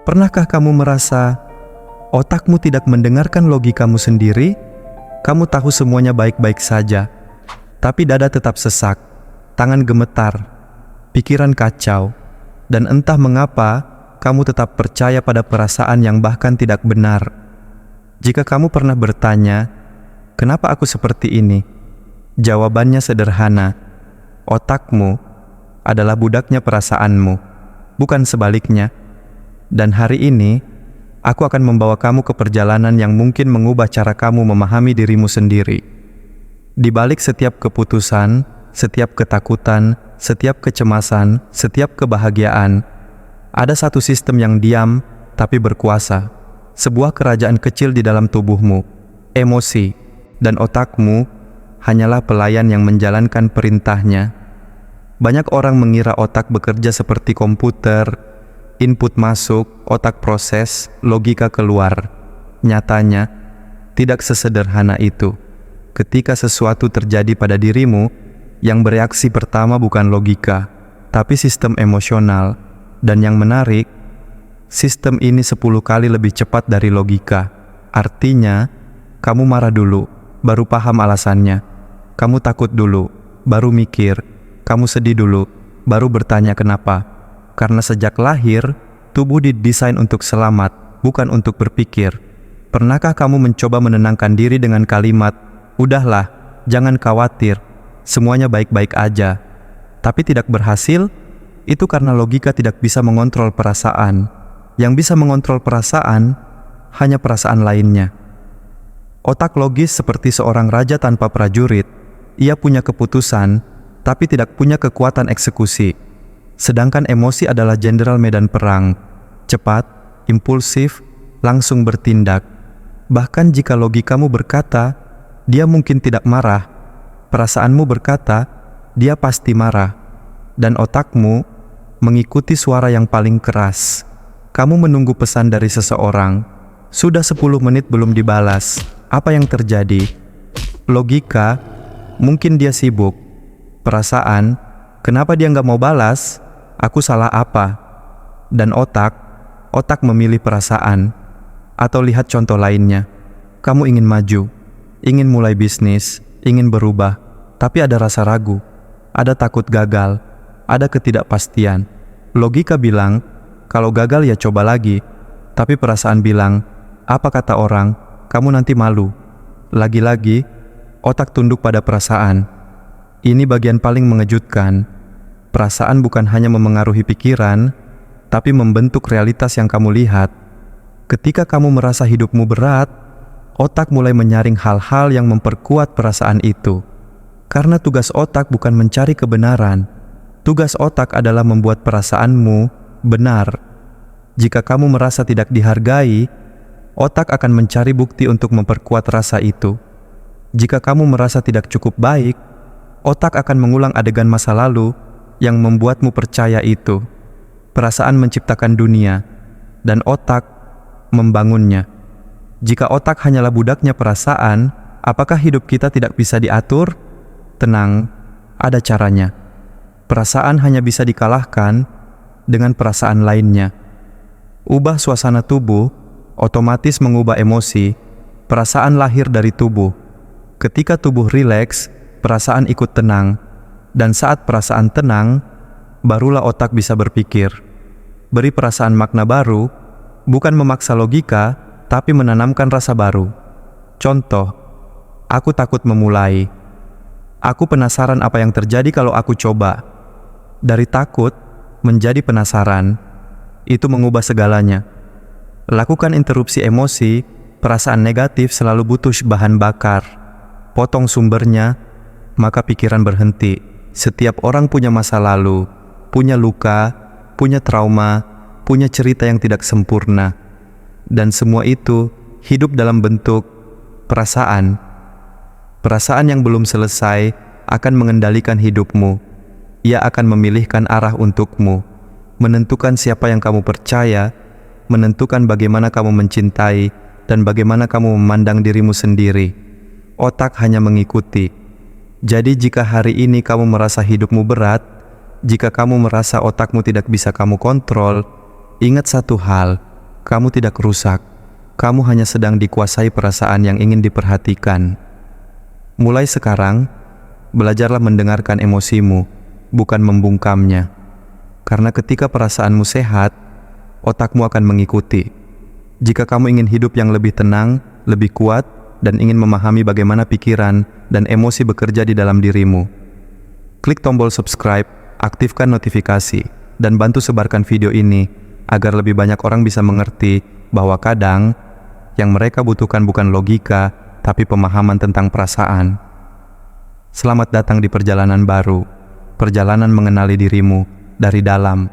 Pernahkah kamu merasa otakmu tidak mendengarkan logikamu sendiri? Kamu tahu semuanya baik-baik saja, tapi dada tetap sesak, tangan gemetar, pikiran kacau, dan entah mengapa kamu tetap percaya pada perasaan yang bahkan tidak benar. Jika kamu pernah bertanya, "Kenapa aku seperti ini?" Jawabannya sederhana. Otakmu adalah budaknya perasaanmu, bukan sebaliknya. Dan hari ini, aku akan membawa kamu ke perjalanan yang mungkin mengubah cara kamu memahami dirimu sendiri. Di balik setiap keputusan, setiap ketakutan, setiap kecemasan, setiap kebahagiaan, ada satu sistem yang diam tapi berkuasa. Sebuah kerajaan kecil di dalam tubuhmu, emosi, dan otakmu hanyalah pelayan yang menjalankan perintahnya. Banyak orang mengira otak bekerja seperti komputer, input masuk, otak proses, logika keluar. Nyatanya, tidak sesederhana itu. Ketika sesuatu terjadi pada dirimu, yang bereaksi pertama bukan logika, tapi sistem emosional. Dan yang menarik, sistem ini 10 kali lebih cepat dari logika. Artinya, kamu marah dulu, baru paham alasannya. Kamu takut dulu, baru mikir. Kamu sedih dulu, baru bertanya kenapa. Karena sejak lahir, tubuh didesain untuk selamat, bukan untuk berpikir. Pernahkah kamu mencoba menenangkan diri dengan kalimat, "Udahlah, jangan khawatir, semuanya baik-baik aja." Tapi tidak berhasil? Itu karena logika tidak bisa mengontrol perasaan. Yang bisa mengontrol perasaan, hanya perasaan lainnya. Otak logis seperti seorang raja tanpa prajurit. Ia punya keputusan, tapi tidak punya kekuatan eksekusi. Sedangkan emosi adalah jenderal medan perang, cepat, impulsif, langsung bertindak. Bahkan jika logikamu berkata, dia mungkin tidak marah, perasaanmu berkata, dia pasti marah, dan otakmu mengikuti suara yang paling keras. Kamu menunggu pesan dari seseorang, sudah 10 menit belum dibalas. Apa yang terjadi? Logika, mungkin dia sibuk. Perasaan, kenapa dia nggak mau balas? Aku salah apa? Dan otak memilih perasaan. Atau lihat contoh lainnya. Kamu ingin maju, ingin mulai bisnis, ingin berubah, tapi ada rasa ragu, ada takut gagal, ada ketidakpastian. Logika bilang, kalau gagal ya coba lagi. Tapi perasaan bilang, apa kata orang, kamu nanti malu. Lagi-lagi, otak tunduk pada perasaan. Ini bagian paling mengejutkan. Perasaan bukan hanya memengaruhi pikiran, tapi membentuk realitas yang kamu lihat. Ketika kamu merasa hidupmu berat, otak mulai menyaring hal-hal yang memperkuat perasaan itu. Karena tugas otak bukan mencari kebenaran. Tugas otak adalah membuat perasaanmu benar. Jika kamu merasa tidak dihargai, otak akan mencari bukti untuk memperkuat rasa itu. Jika kamu merasa tidak cukup baik, otak akan mengulang adegan masa lalu yang membuatmu percaya itu. Perasaan menciptakan dunia, dan otak membangunnya. Jika otak hanyalah budaknya perasaan, apakah hidup kita tidak bisa diatur? Tenang, ada caranya. Perasaan hanya bisa dikalahkan dengan perasaan lainnya. Ubah suasana tubuh, otomatis mengubah emosi. Perasaan lahir dari tubuh. Ketika tubuh rileks, perasaan ikut tenang. Dan saat perasaan tenang, barulah otak bisa berpikir. Beri perasaan makna baru, bukan memaksa logika, tapi menanamkan rasa baru. Contoh, aku takut memulai. Aku penasaran apa yang terjadi kalau aku coba. Dari takut menjadi penasaran, itu mengubah segalanya. Lakukan interupsi emosi, perasaan negatif selalu butuh bahan bakar. Potong sumbernya, maka pikiran berhenti. Setiap orang punya masa lalu, punya luka, punya trauma, punya cerita yang tidak sempurna. Dan semua itu hidup dalam bentuk perasaan. Perasaan yang belum selesai akan mengendalikan hidupmu. Ia akan memilihkan arah untukmu, menentukan siapa yang kamu percaya, menentukan bagaimana kamu mencintai, dan bagaimana kamu memandang dirimu sendiri. Otak hanya mengikuti. Jadi jika hari ini kamu merasa hidupmu berat, jika kamu merasa otakmu tidak bisa kamu kontrol, ingat satu hal, Kamu tidak rusak. Kamu hanya sedang dikuasai perasaan yang ingin diperhatikan. Mulai sekarang, belajarlah mendengarkan emosimu, bukan membungkamnya. Karena ketika perasaanmu sehat, otakmu akan mengikuti. Jika kamu ingin hidup yang lebih tenang, lebih kuat, dan ingin memahami bagaimana pikiran dan emosi bekerja di dalam dirimu, klik tombol subscribe, aktifkan notifikasi, dan bantu sebarkan video ini agar lebih banyak orang bisa mengerti bahwa kadang yang mereka butuhkan bukan logika, tapi pemahaman tentang perasaan. Selamat datang di perjalanan baru, perjalanan mengenali dirimu dari dalam